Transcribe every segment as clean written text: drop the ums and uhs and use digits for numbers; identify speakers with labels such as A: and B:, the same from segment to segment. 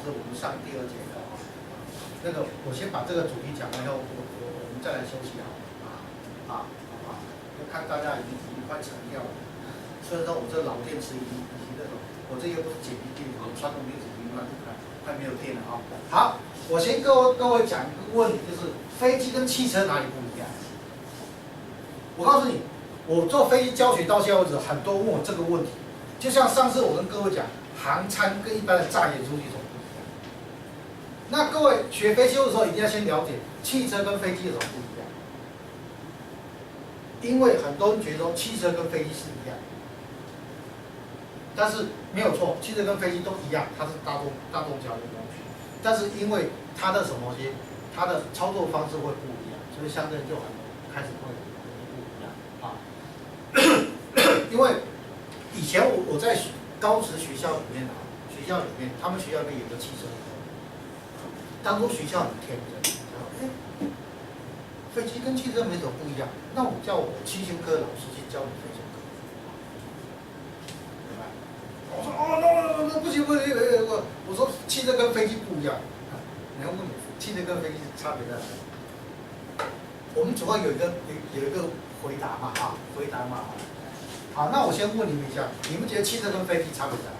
A: 是我们上第2节课啊。那个我先把这个主题讲完以后，我们再来休息好不好？我看大家已经快沉掉了。虽然说我这老电池已经那种，我这又不是解离电池，传统电池已经快没有电了啊。好，我先各位讲一个问题，就是飞机跟汽车哪里不一样？我告诉你，我做飞机教学到现在为止，很多问我这个问题。就像上次我跟各位讲，航餐跟一般的炸演出有什么不一样？那各位学飞修的时候，一定要先了解汽车跟飞机有什么不一样。因为很多人觉得说汽车跟飞机是一样，但是没有错，汽车跟飞机都一样，它是大众交通工具。但是因为它的什么些，它的操作方式会不一样，所以相对就开始会不一样啊。因为以前我在高职学校里面他们学校里面有个汽车科，当初学校很天真，飞机跟汽车没什么不一样，那我叫我汽修科的老师去教你飞修科，明白？我说那不行，我说汽车跟飞机不一样，你要问你汽车跟飞机差别在哪里？我们主要有一个回答嘛好，那我先问你们一下，你们觉得汽车跟飞机差别在哪里？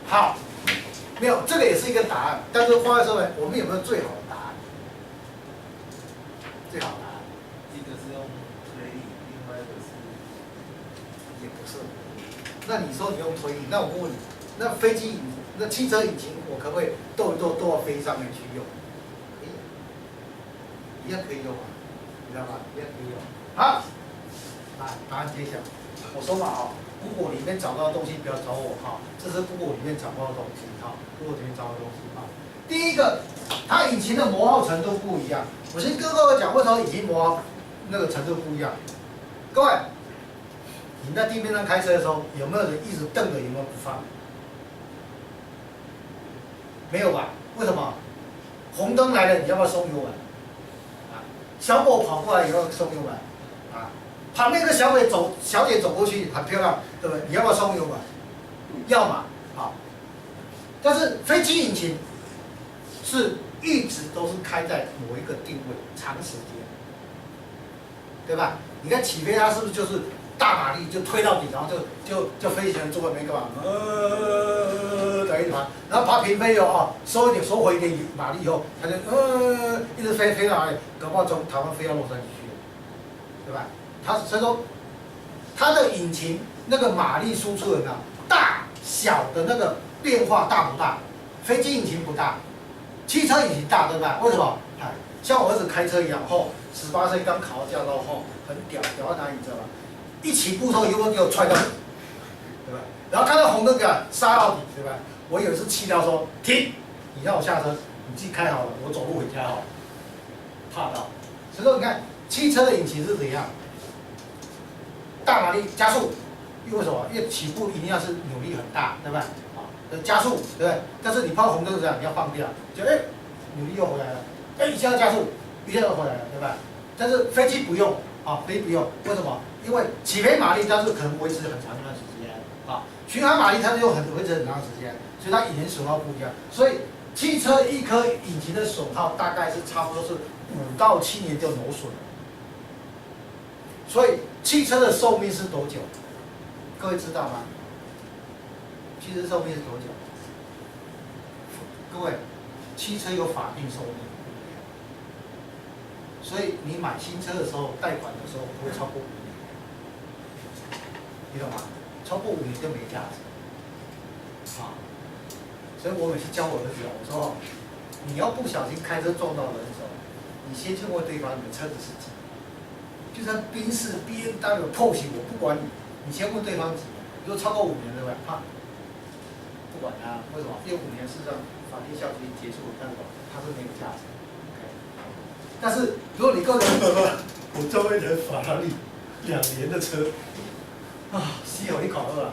A: 好，没有，这个也是一个答案，但是话说回来，我们有没有最好的答案？最好的答案，
B: 一个是用推力，另外一个是
A: 也不是。那你说你用推力，那我问你，那飞机那汽车引擎，我可不可以斗一斗都要飞上面去用？可以，一样可以用啊，你知道吗？一样可以用。好，来，答案揭晓。我说嘛Google 里面找到的东西不要找我这是 Google 里面找到的东西Google 里面找到的东西第一个，它引擎的磨耗程度不一样。我先跟各位讲为什么引擎磨耗那个程度不一样。各位，你在地面上开车的时候，有没有人一直瞪着，有没有不放？没有吧？为什么？红灯来了，你要不要松油门？小狗跑过来，你要不要松油门？旁边的小姐走过去很漂亮，对不对？你要不要松油门？要嘛，好。但是飞机引擎是一直都是开在某一个定位，长时间，对吧？你看起飞它是不是就是大马力就推到底，然后就飞行员坐在那边干嘛？等一盘，然后把平飞收回一点马力以后，它就一直飞到哪里？搞不好从台湾飞到洛杉矶去了，对吧？所以说，它的引擎那个马力输出的大小的那个变化大不大？飞机引擎不大，汽车引擎大，对吧？为什么？像我儿子开车一样，18岁刚考到驾照很屌到哪里你知道吗？一起步后油门给我踹到底，对吧？然后看到红灯给他刹到底，对吧？我有一次气到说停，你让我下车，你自己开好了，我走路回家好了，怕到。所以说你看汽车的引擎是怎样？大马力加速，因为什么？因为起步一定要是扭力很大，对吧？加速，对不对？但是你碰红灯是这样，你要放掉，就扭力又回来了，一下加速，一下又回来了，对吧？但是飞机不用飞机不用，为什么？因为起飞马力它是可能维持很长一段时间巡航马力它就维持很长时间，所以它引擎损耗不一样。所以汽车一颗引擎的损耗大概是差不多是5到7年就磨损了。所以汽车的寿命是多久？各位知道吗？汽车寿命是多久？各位，汽车有法定寿命，所以你买新车的时候，贷款的时候不会超过5年，你懂吗？超过5年就没价值。所以我每次教我儿子我说，你要不小心开车撞到人的时候，你先去问对方你的车子是几？就算宾士、BMW、Porsche， 我不管你，你先问对方几年。如果超过5年，对不对？不管他，为什么？因为5年事实上法定效期结束，但是它是没有价值。但是如果你告诉我周围人法拉利2年的车，稀有一考二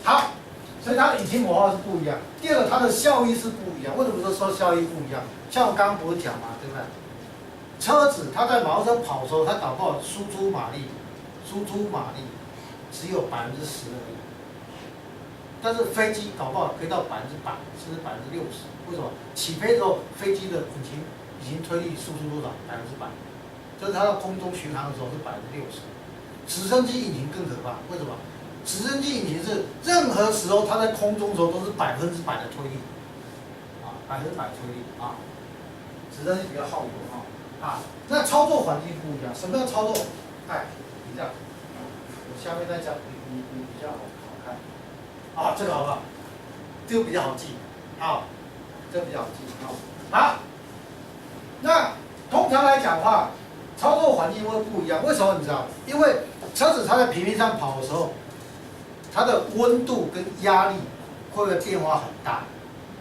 A: 好，所以它的引擎磨耗是不一样。第二个，它的效益是不一样。为什么说效益不一样？像我刚刚不是讲嘛，对不对？车子它在马路上跑的时候，它搞不好输出马力只有10%而已，但是飞机搞不好可以到100%，甚至60%。为什么？起飞的时候，飞机的引擎推力输出多少？100%。就是它到空中巡航的时候是60%。直升机引擎更可怕，为什么？直升机引擎是任何时候它在空中的时候都是100%的推力，啊，100%推力啊。直升机比较耗油啊，那操作环境不一样。什么叫操作？哎，你这样，我下面那张你比较好看，啊，这个好不好？这个比较好记，啊，这个比较好记，啊，好。那通常来讲的话，操作环境会不一样，为什么你知道？因为车子它在平面上跑的时候，它的温度跟压力会不会变化很大？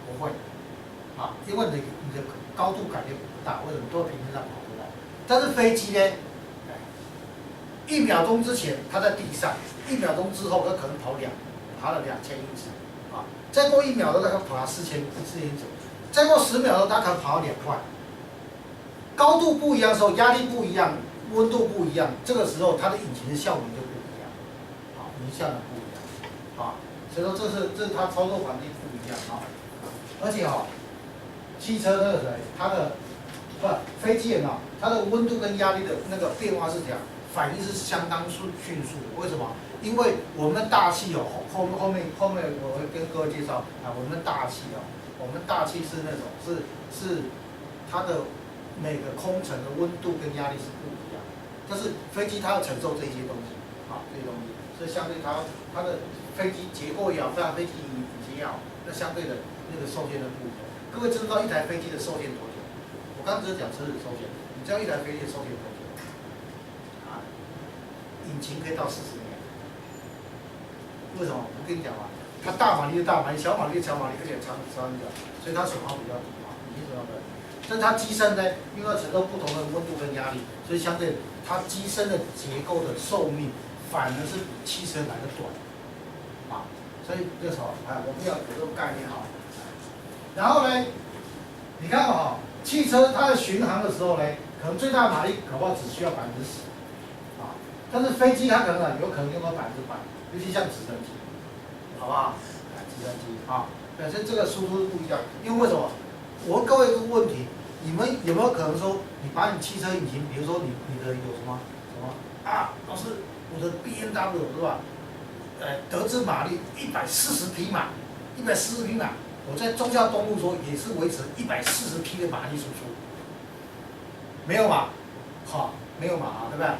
A: 不会，啊，因为你的高度改变不大，为什么都在平面上跑出来？但是飞机呢，1秒钟之前它在地上，1秒钟之后它可能跑了2000英尺，啊，再过1秒钟它可能跑到4000英尺，再过10秒钟它可能跑到2万。高度不一样的时候，压力不一样，温度不一样，这个时候它的引擎的效能就不一样，啊，引擎效能不一样，啊，所以说这是它操作环境不一样啊，而且汽车那个谁，飞机有没有？它的温度跟压力的那个变化是怎样？反应是相当迅速的。为什么？因为我们大气后面我会跟各位介绍啊，我们的大气我们大气是那种是它的每个空层的温度跟压力是不一样，但是飞机它要承受这些东西啊，这些东西，所以相对它的飞机结构也好，飞机引擎也好，那相对的那个受限的不一样。各位知道一台飞机的寿限多久？我刚只是讲车子的寿限，你知道一台飞机的寿限多久？啊，引擎可以到40年。为什么？我跟你讲啊，它大马力就大马力，小马力就小马力，而且长一点，所以它损耗比较低啊，引擎损耗比较低。但是它机身呢，因为要承受不同的温度跟压力，所以相对它机身的结构的寿命反而是比汽车来的短，啊，所以这时候我们要有这个概念哈。然后呢，你看汽车它在巡航的时候呢，可能最大马力搞不好只需要10%，啊，但是飞机它可能有可能用到100%，尤其像直升机，好不好？直升机啊，本身这个输出不一样，因为为什么？我问各位一个问题，你们有没有可能说，你把你汽车引擎，比如说你的有什么啊？老师，我的 BMW 是吧？得知马力140匹马，140匹马，我在忠孝东路说也是维持140匹的马力输出，没有嘛？好，没有嘛对不对？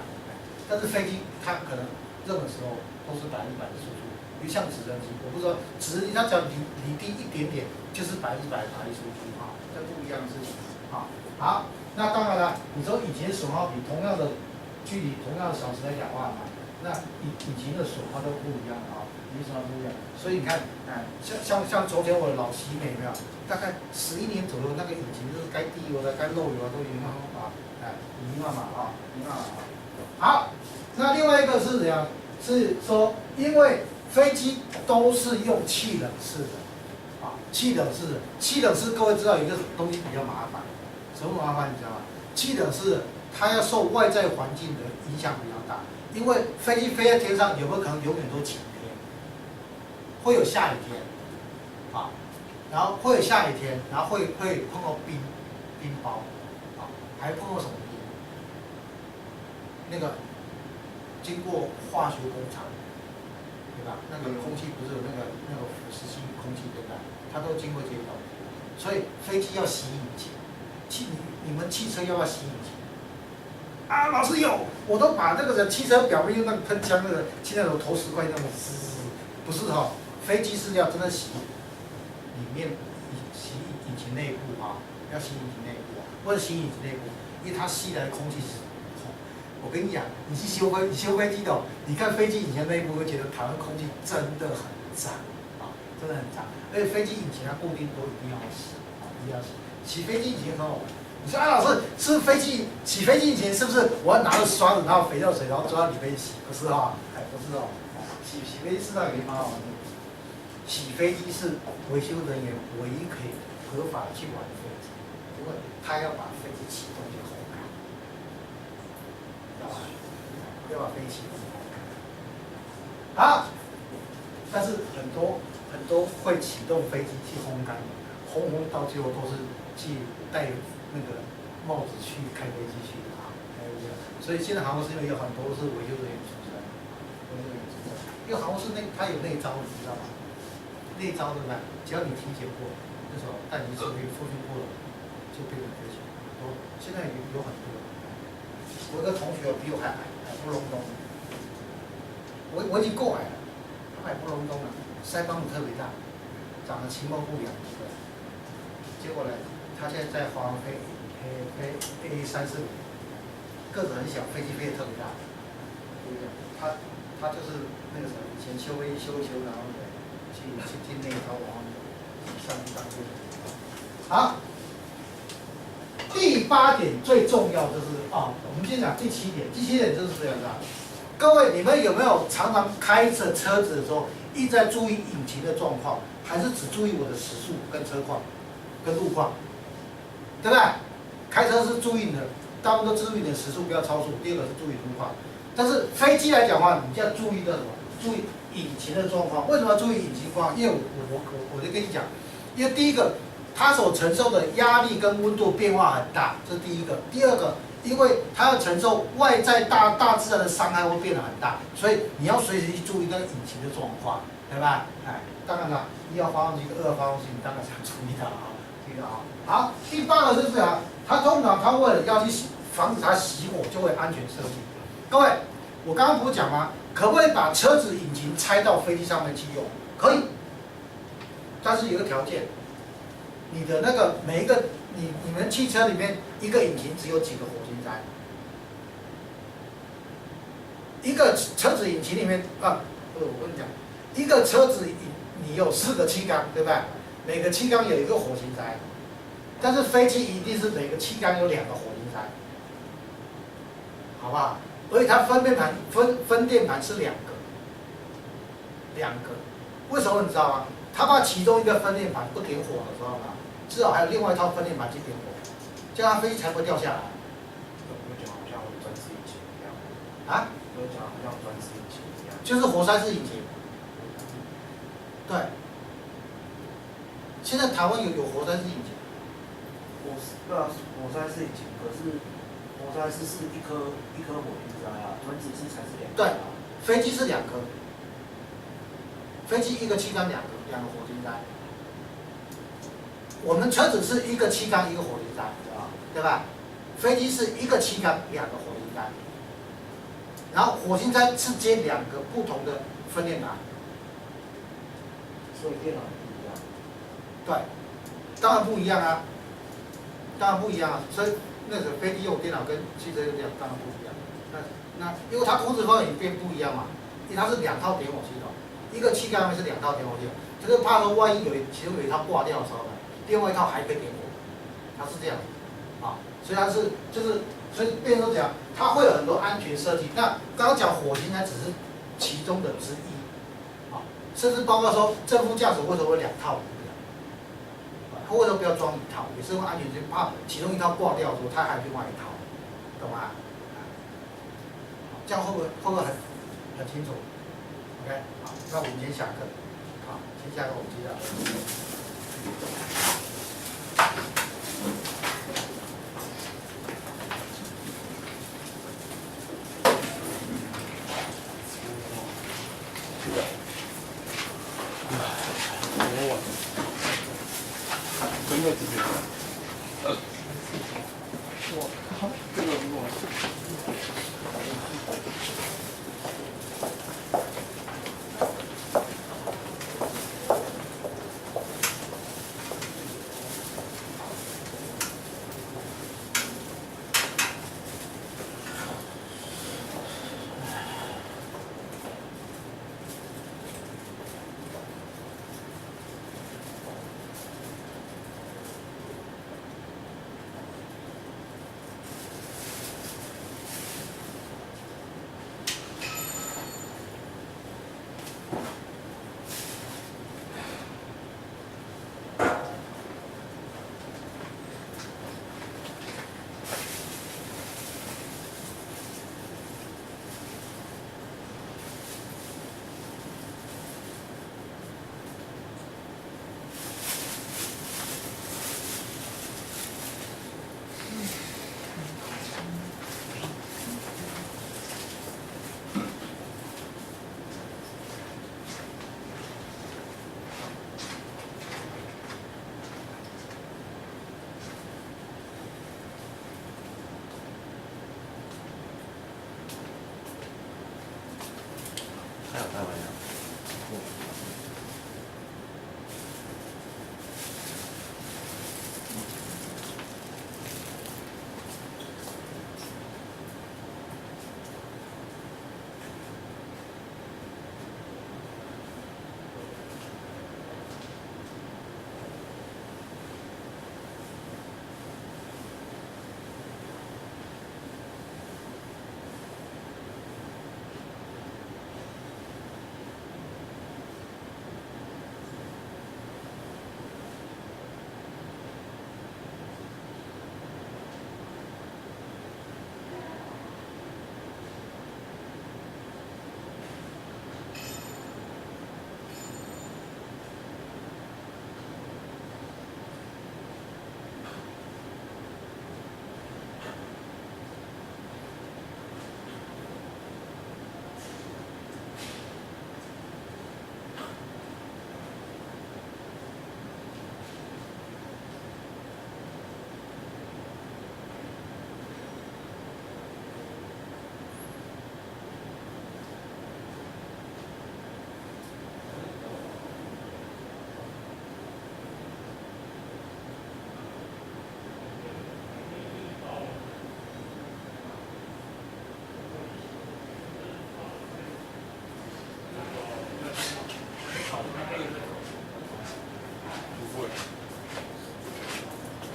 A: 但是飞机它可能任何时候都是100%的输出，因为像直升机，我不知道直升机它只要离地一点点，就是100%的马力输出啊，这不一样的事情啊。好，那当然了，你说引擎损耗比同样的距离、同样的小时来讲话嘛，那引擎的损耗都不一样的啊，引擎损耗不一样。所以你看，像昨天我的老奇美没有，大概11年左右，那个引擎就是该滴油的、该漏油的都已经1万码啊，1万码啊。好，那另外一个是怎样？是说，因为飞机都是用气冷式的，啊，气冷式各位知道有一个东西比较麻烦，什么麻烦你知道吗？气冷式它要受外在环境的影响比较大，因为飞机飞在天上有没有可能永远都晴天？会有下雨天，啊，然后会有下雨天，然后会碰到冰雹，啊，还碰到什么冰？那个经过化学工厂，对吧？那个空气不是有那个腐蚀性空气对吧？它都经过这些东西，所以飞机要洗引擎。你们汽车要不要洗引擎？啊，老师有，我都把那个汽车表面用那个喷枪那个，现在有投石块那种滋，不是飞机是要真的洗里面洗引擎内部啊，要洗引擎内部啊，或者洗引擎内部，因为它吸来的空气是。我跟你讲，你修飞机的，你看飞机引擎内部会觉得台湾空气真的很脏啊，真的很脏。而且飞机引擎它固定都一定要洗啊，一定要洗。洗飞机引擎很好玩。你说老师，是不是洗飞机引擎是不是我要拿着刷子，然后肥皂水，然后抓到里面洗？不是不是洗飞机是那个地方洗飞机是维修人员唯一可以合法去玩飞机，因为他要把飞机启动就好。要把飞机好，但是很多很多会启动飞机去烘干，轰到最后都是去戴那个帽子去开飞机去的啊。所以现在航空师因为有很多是维修人员出身，因为航空师他有内招，你知道吗？内招对吧？只要你体检过，那时候带你出去过了，就变成飞行。现在有很多。我有个同学比我还矮，矮不隆咚。我已经够矮了，他矮不隆咚了，腮帮子特别大，长得其貌不扬，对。结果呢，他现在在华航飞 A340，个子很小，飞机飞得特别大。他就是那个什么，以前修一修，然后去进内招，然后上去当飞行。好。第8点最重要就是我们先讲第7点。第7点就是这样的。各位，你们有没有常常开着车子的时候一直在注意引擎的状况，还是只注意我的时速跟车况、跟路况，对不对？开车是注意你的，大部分都注意你的时速不要超速。第二个是注意路况。但是飞机来讲的话，你就要注意的什么？注意引擎的状况。为什么要注意引擎状况？因为我就跟你讲，因为第一个。它所承受的压力跟温度变化很大，这是第一个。第二个，因为它要承受外在大自然的伤害会变得很大，所以你要随时去注意那个引擎的状况，对吧？当然了，1号发动机跟2号发动机，你当然是要注意的啊，这个啊。好，第8个是这样，它通常它为了要去防止它熄火，就会安全设计。各位，我刚刚不是讲吗？可不可以把车子引擎拆到飞机上面去用？可以，但是有个条件。你的那个每一个你们汽车里面一个引擎只有几个火星塞？一个车子引擎里面我跟你讲，一个车子你有4个气缸，对吧？每个气缸有1个火星塞，但是飞机一定是每个气缸有2个火星塞，好不好？而且它分电盘是2个，为什么你知道吗？他把其中一个分电盘不点火的时候呢，至少还有另外一套分电盘去点火，这样飞机才不会掉下来。
B: 我讲好像专制引擎一样。
A: 啊？
B: 我讲好像专制引擎一样。
A: 就是活塞式引擎。对。现在台湾有活塞式引擎。
B: 对啊，活塞式引擎，可是活塞式是一颗火星塞啊，专制式才是2颗。
A: 对，飞机是2颗。飞机一个气缸2个火星塞，我们车子是1个气缸1个火星塞，对吧？飞机是1个气缸2个火星塞，然后火星塞是接2个不同的分电盘，
B: 所以电脑不一样。
A: 对，当然不一样啊，所以那个飞机用电脑跟汽车用电脑当然不一样。那因为它控制方也变不一样嘛，因为它是2套点火系统。1个气缸是2套点火系统，这个怕说万一其中有一套挂掉的时候呢，另外一套还可以点火，它是这样子啊，所以它是所以变成说讲，它会有很多安全设计。那刚刚讲火星它只是其中的之一啊，甚至包括说正副驾驶为什么会2套它为什么不要装1套？也是用安全性，怕其中1套挂掉的时候，它还有另外1套，懂吗？这样会不会很清楚 ？OK， 好，那我们先下课。好，先下课，我们接着。
B: 真的直接。我靠，这个我。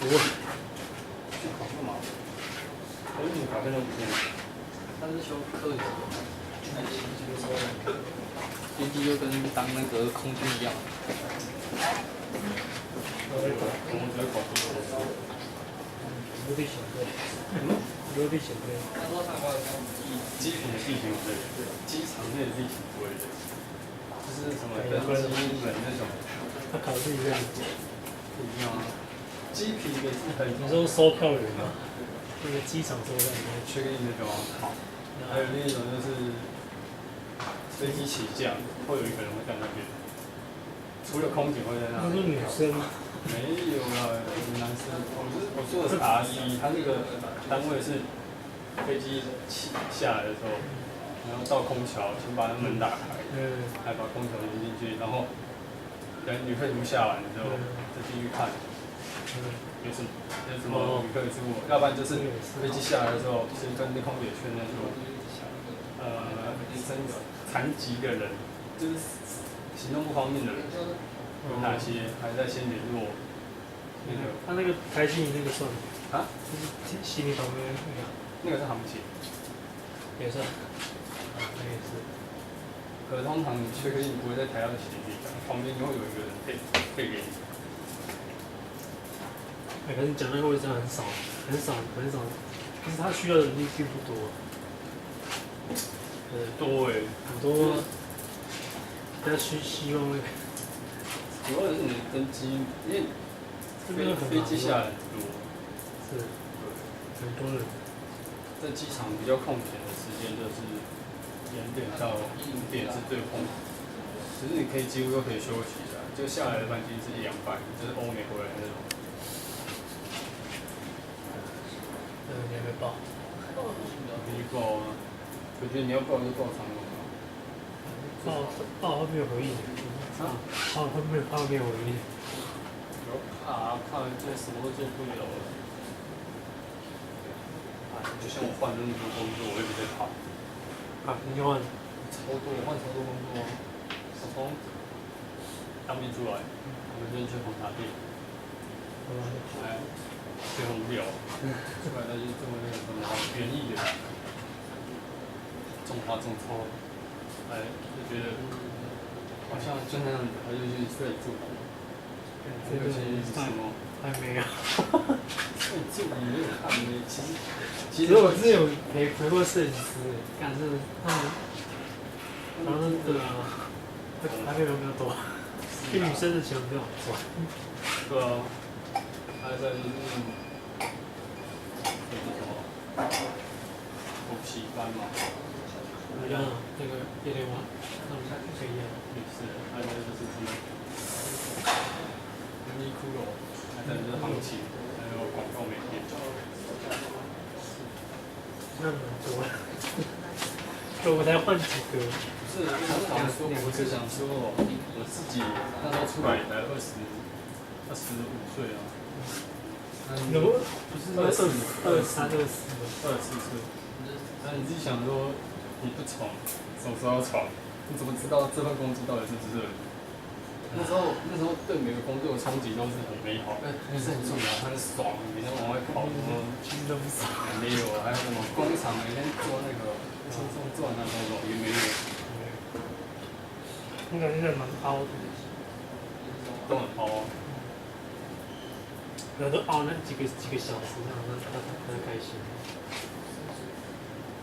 C: 多。
D: 去考干嘛？可是你考现在不见了。
C: 他是修科技，飞机就跟当那个空军一样。
D: 我们只会考多少？
C: 有点小对，有点小对。他说他
D: 机坪的地形我对，机场内的地形不会的，就是什么登机门那种。
C: 他考试一样，
D: 不一样啊。机坪也是很。
C: 你说收票员吗？那个机场收票员。
D: 确定那种好。还有另一种就是飞机起降，会有一个人会在那边，除了空姐会在那。
C: 那是女生。
D: 没有啦，男生。我说的是 RC， 他那个单位是飞机起下来的时候，然后到空桥，先把那门打开，还把空桥连进去，然后等旅客图下完之后再进去看，有什么旅客出没，要不然就是飞机下来的时候，先跟那空姐确认说，残疾的人，就是行动不方便的人。有哪些还在先联络？那个
C: 他那个台新那个算吗？
D: 啊？
C: 就是悉尼旁边那个。
D: 那个是航警，
C: 也算。啊，那也是。
D: 可通常你确定不会在台上起地的，旁边就会有一个人配给你。
C: 可是你讲那个位置真的很少，就是他需要的人力并不多。
D: 多哎，
C: 很多。大家希望那个。
D: 主要是你的登机，因为飞机下来很多，
C: 是，很多人。
D: 在机场比较空闲的时间就是2点到5点是最空，只是你可以几乎都可以休息的，就下来的班机是1、2班，就是欧美回来那种。
C: 你还没报？
D: 没报啊，我觉得你要报就报长荣啊。
C: 报后面有回应。后面有回应。
D: 怕就什么都做不了了。就像我换那么多工作，我也不在怕。
C: 你换？
D: 我换超多工作啊！我从当兵出来，我们先去红茶店，就很无聊。出来再去做那个什么园艺的，种花种草，就觉得好像就那样子，他就去这里住。这个什么？
C: 还没有。
D: 这你没有看没？其
C: 实我之前有陪过摄影师，干这他们，然后对啊，还没有比较多，比女生的钱比较好赚。
D: 对啊，还有再就是什么补习班嘛，
C: 一样那个夜店网，那我们可以一样。
D: 也是，还有就是什么Uniqlo，还有就是行情，还有广告媒体。
C: 那蛮多的，我才换几个。
D: 不是，我是想说，我自己那时候出来才25岁啊。
C: 不是23、24。
D: 那你自己想说，你不闯，什么时候要闯？你怎么知道这份工作到底是不是热？那时候对每个工作的冲击都是很美好，很正常，很爽，每天往外跑，什么
C: 都不爽。
D: 没有，还有什么工厂每天做那个轻松赚那种也没有。
C: 那个现在蛮凹的，
D: 都很凹。
C: 有的熬那几个小时，那很开心。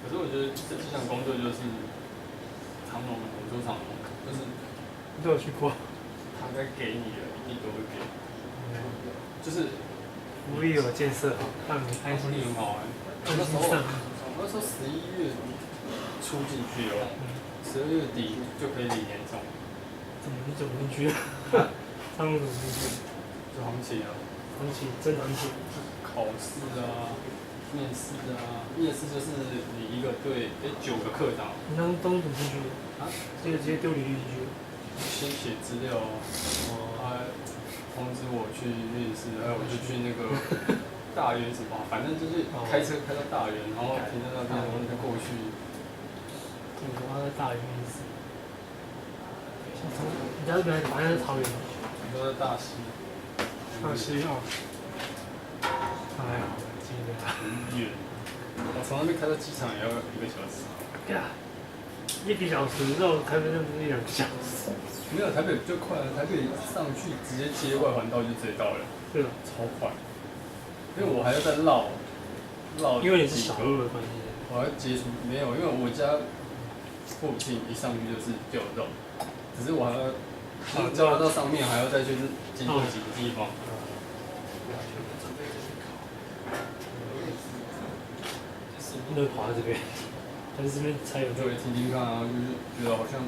D: 可是我觉得这项工作就是长隆，我说长隆，就是
C: 你都有去过。
D: 他该给你的一定都会给，就是
C: 福利有建设好，让你安心。
D: 福利很好那时候11月初进去哦，12月底就可以领年终。
C: 你怎么进去？他们怎么进去？
D: 就行情啊，
C: 行情真行情。
D: 考试啊，面试啊，面试就是你一个队9个课长。
C: 你当怎么进去的？直接丢履历进去。
D: 先写资料啊，他通知我去面试，还有我就去那个大园什么，反正就是开车开到大园，然后停在那边，然后就过去。
C: 你他在大园面试。你家是本来在桃园。
D: 你说在大溪。
C: 大溪啊。还好，今天
D: 很远，我从那边开到机场也要1个小时。
C: 呀，1个小时，那我台北那不是2个小时？
D: 没有台北就快了，台北上去直接接外环道就直接到了，
C: 是啊，
D: 超快。因为我还要再绕，
C: 因为你是小路的关系。
D: 我要接出没有，因为我家附近一上去就是就有肉，只是我还要交流到上面还要再去经过几个地方。
C: 不能跑到这边，但是这边才有
D: 就会听听看啊，就是觉得好像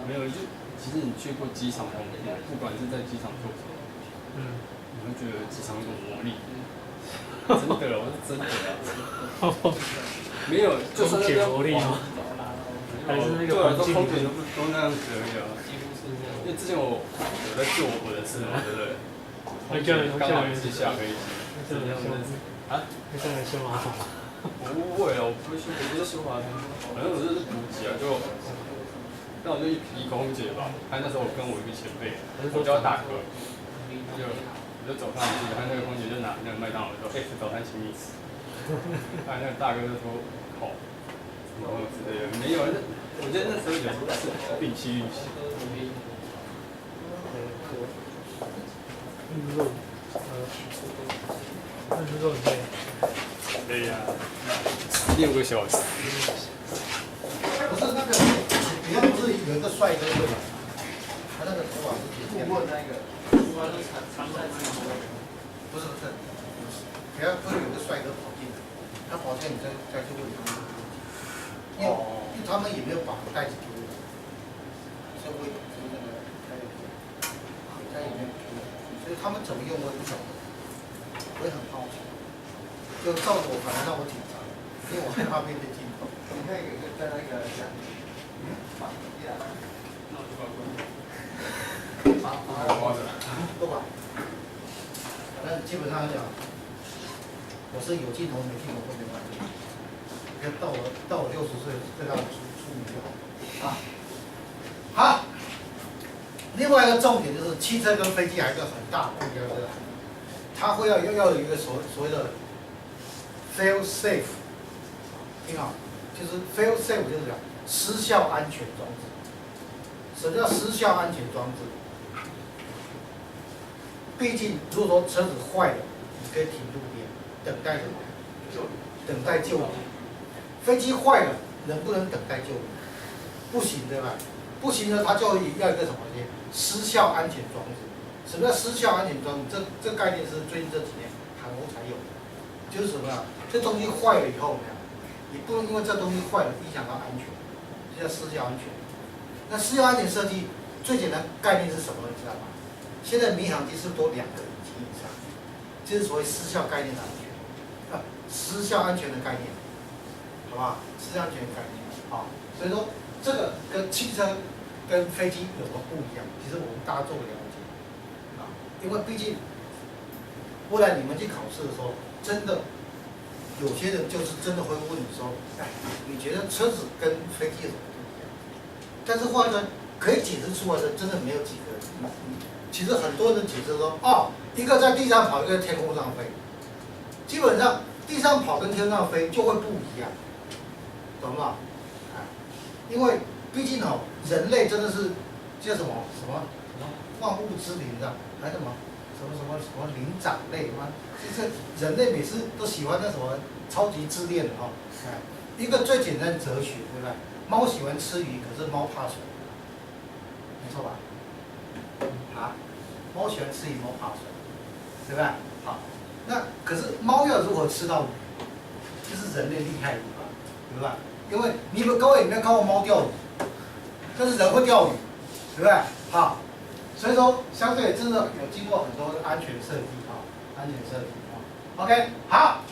D: 没有就其实你去过机场的，不管是在机场做什么，你会觉得机场有魔力。真的，我是真的啊。没有，就算那边
C: 魔力吗？还是那个环境？
D: 空姐都那样子而已啊。因为之前我有在做我的事嘛，对不对？刚好是下飞机，这样子啊？
C: 会上来修马桶吗？
D: 不会啊，我不是修马桶，反正我就是补给啊，就那我就一空姐吧。他那时候我跟我一个前辈，我叫大哥，我就走上去，他那个空姐就拿那个麦当劳说：“早餐请你吃。”他那个大哥就说：“好，然后之类的，没有。我觉得那时候也是运气。
C: 运动累。
D: 累呀，6个小时。
A: 不是那个，你要不是有一个帅哥对吧？他那个头发是挺过那个，常在自己不是，你要不是有个帅哥跑进来，他跑进来你再去问他们，因为他们也没有把袋子给我，所以我那个他也没有给我，所以他们怎么用我也不晓得，我也很好奇，就照着我反而让我紧张，因为我害怕被镜头。你可以在那个讲，放一下，那我就把都把，反正基本上来讲，我是有镜头没镜头都没关系。你看到我60岁，再让我出名就好。啊，好。另外一个重点就是汽车跟飞机还有一个很大的不一样，就是它会要有一个所谓的 fail safe， 听好，就是 fail safe 就是讲失效安全装置。什么叫失效安全装置？毕竟如果说车子坏了，你可以停路边等待什么？等待救援。飞机坏了，能不能等待救援？不行，对吧？不行呢，它就要一个什么东西？失效安全装置。什么叫失效安全装置？这概念是最近这几年韩国才有的，就是什么呀？这东西坏了以后呢，你不能因为这东西坏了影响到安全，这叫失效安全。那失效安全设计最简单概念是什么？你知道吗？现在民航机是不是都2个引擎以上？这是所谓失效概念的安全，失效安全的概念，好不好？失效安全的概念，好，所以说这个跟汽车跟飞机有什么不一样？其实我们大家做个了解，啊，因为毕竟，不然你们去考试的时候，真的有些人就是真的会问你说，哎，你觉得车子跟飞机有什么不一样？但是话呢，可以解释出来的真的没有几个人。其实很多人解释说，哦，一个在地上跑，一个在天空上飞。基本上地上跑跟天上飞就会不一样，懂吗？啊，因为毕竟哦，人类真的是叫什么万物之灵的，还是什么灵长类吗？就是人类每次都喜欢那什么超级自恋的哈。哎，一个最简单的哲学，对不对？猫喜欢吃鱼，可是猫怕水，没错吧？啊，猫喜欢吃鱼，猫怕水，对不对？好，那可是猫要如何吃到鱼，就是人类厉害的地方，对吧？因为你们各位有没有看过猫钓鱼？但是人会钓鱼，对不对？好，所以说相对真的有经过很多安全设计啊，安全设计啊。OK， 好。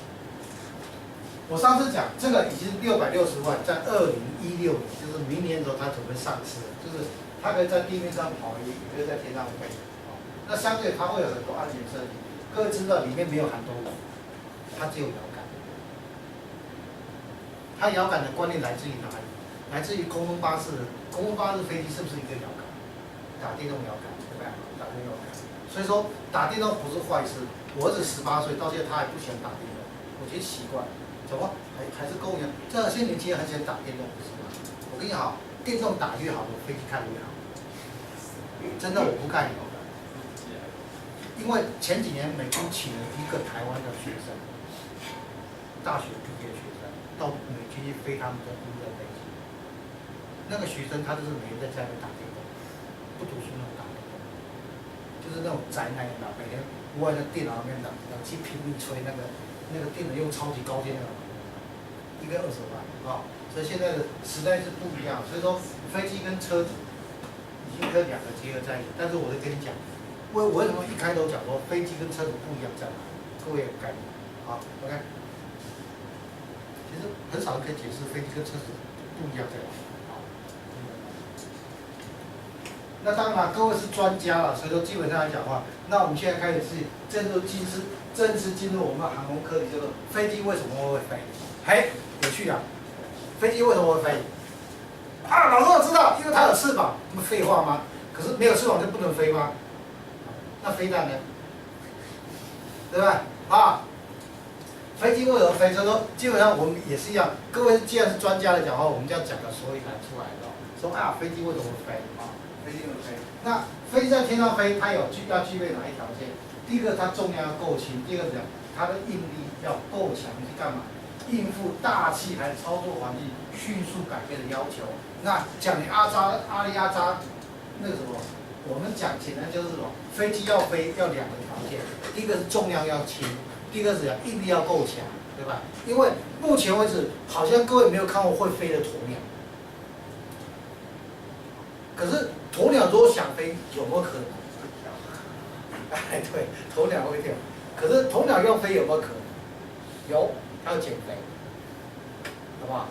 A: 我上次讲这个已经660万，在2016年，就是明年的时候它准备上市了，就是它可以在地面上跑，也可以在天上飞。那相对它会有很多安全设计，各位知道里面没有含动力，它只有摇杆。它摇杆的观念来自于哪里？来自于空中巴士，空中巴士飞机是不是一个摇杆？打电动摇杆，对不对？打电动摇杆。所以说打电动不是坏事，我儿子18岁，到现在他还不喜欢打电动，我觉得奇怪，怎么还是跟我一样，这些年轻人很喜欢打电动，不是吗？我跟你讲，电动打越好，飞机开越好。真的我不盖油的，因为前几年美军请了一个台湾的学生，大学毕业学生到美军去飞他们的无人飞机。那个学生他就是每天在家里打电动，不读书那种打电动，就是那种宅男的，每天窝在电脑里面冷气拼命吹那个电脑用超级高阶那种，一个20万啊，所以现在的时代是不一样，所以说飞机跟车子已经跟两个结合在一起。但是我会跟你讲，我为什么一开头讲说飞机跟车子不一样在哪？各位有概念啊 ？OK， 其实很少人可以解释飞机跟车子不一样在哪。那当然，各位是专家了，所以说基本上来讲的话，那我们现在开始是正式进入我们的航空课题，就是飞机为什么会飞？嘿，有趣啊！飞机为什么会飞？啊，老师我知道，因为它有翅膀，那么废话吗？可是没有翅膀就不能飞吗？那飞弹呢？对吧？啊，飞机为什么飞？所以说基本上我们也是一样，各位既然是专家来讲的话，我们就要讲个所以然出来的，说啊，飞机为什么会飞啊？飞机会飞。那飞机在天上飞，它要具备哪一条件？第一个，它重量要够轻；第二个是它的应力要够强，去干嘛？应付大气还有操作环境迅速改变的要求。那讲你阿里阿扎那个什么，我们讲简单就是什么？飞机要飞要两个条件，第一个是重量要轻，第二个是应力要够强，对吧？因为目前为止，好像各位没有看过会飞的鸵鸟。可是鸵鸟如果想飞，有没有可能？哎，对，鸵鸟会跳。可是鸵鸟要飞有没有可能？有，它要减肥，好不好？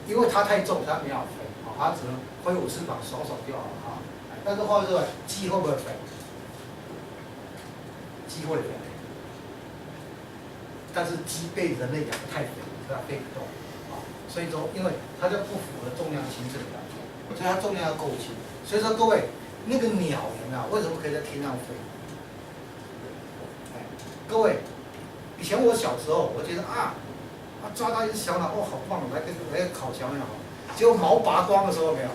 A: 因为它太重，它没法飞，它只能挥舞翅膀，手就好了啊。但是话说回来，鸡会不会飞？鸡会飞，但是鸡被人类养得太肥，所以它飞不动啊。所以说，因为它就不符合重量轻这个条件。所以它重量要够轻，所以说各位，那个鸟人啊，为什么可以在天上飞？各位，以前我小时候，我觉得抓到一只小鸟，哦，好棒，来烤小鸟好。结果毛拔光的时候没有，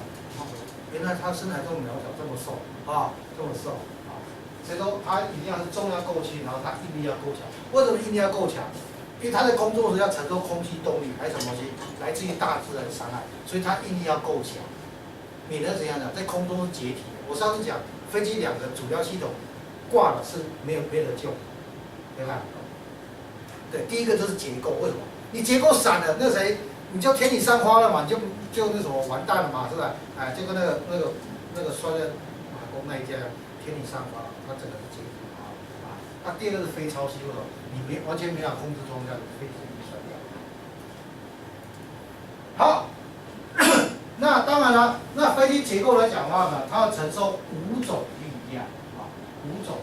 A: 原来它身材这么渺小，这么瘦啊，这么瘦啊，所以说它一定要是重量够轻，然后它应力要够强。为什么应力要够强？因为它在工作时要承受空气动力，还有什么东西来自于大自然的伤害，所以它应力要够强。免得怎样呢？在空中是解体的。我上次讲，飞机两个主要系统挂了是没得救，对吧？对，第一个就是结构，为什么？你结构散了，那谁你就天女散花了嘛，就那什么完蛋了嘛，是吧？哎，就跟那个摔在马公那一家天女散花，它整个是解体啊。那第二个是非超系，为什么？你完全没法控制重量，飞机就摔掉。好。那当然了，那飞机结构来讲的话呢，它要承受5种力量啊，5种